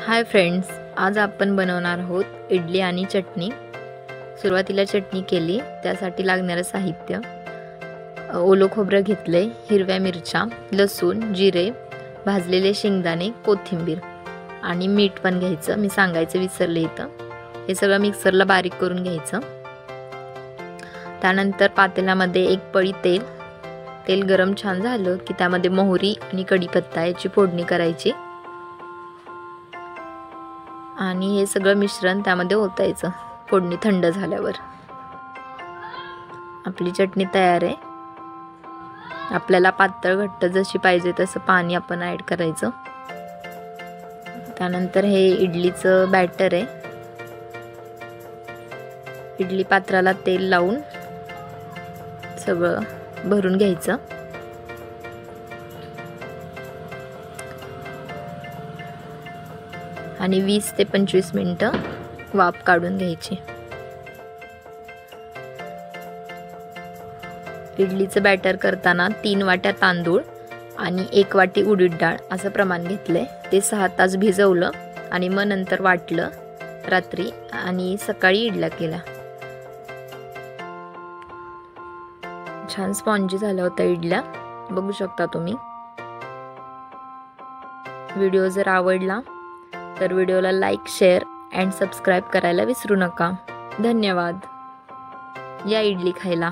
Hi friends, आज आपण बनवणार आहोत इडली आणि चटणी। सुरुवातीला चटणी केली, त्यासाठी लागणारे साहित्य: ओलं खोबरं घेतले, हिरव्या मिरच्या, लसूण, जिरे, भाजलेले शेंगदाणे, कोथिंबीर आणि मीठ पण घ्यायचं। मी सांगायचं विसरले इथं। हे सगळं मिक्सरला बारीक करून घ्यायचं। त्यानंतर पातेल्यामध्ये एक पळी तेल गरम छान झालं की त्यामध्ये मोहरी आणि कढीपत्ता याची फोडणी करायची आणि हे सगळं मिश्रण त्यामध्ये ओतायचं। फोडणी थंड झाल्यावर आपली चटणी तयार आहे। आपल्याला पातळ घट्ट जशी पाहिजे तसं पाणी आपण ऍड करायचं। त्यानंतर हे इडलीचं बॅटर आहे। इडली पात्राला तेल लावून सगळं भरून घ्यायचं आणि 20 ते 25 मिनिटं वाफ काढून घ्यायची। इडलीचं बॅटर करताना 3 वाट्या तांदूळ आणि 1 वाटी उडीद डाळ असं प्रमाण घेतलंय। ते 6 तास भिजवलं आणि मग नंतर वाटलं रात्री आणि सकाळी इडल्या केल्या। छान स्पॉन्जी झाल्या होत्या इडल्या, बघू शकता तुम्ही। व्हिडिओ जर आवडला तर व्हिडिओला लाईक, शेअर अँड सबस्क्राईब करायला विसरू नका। धन्यवाद। या इडली खायला।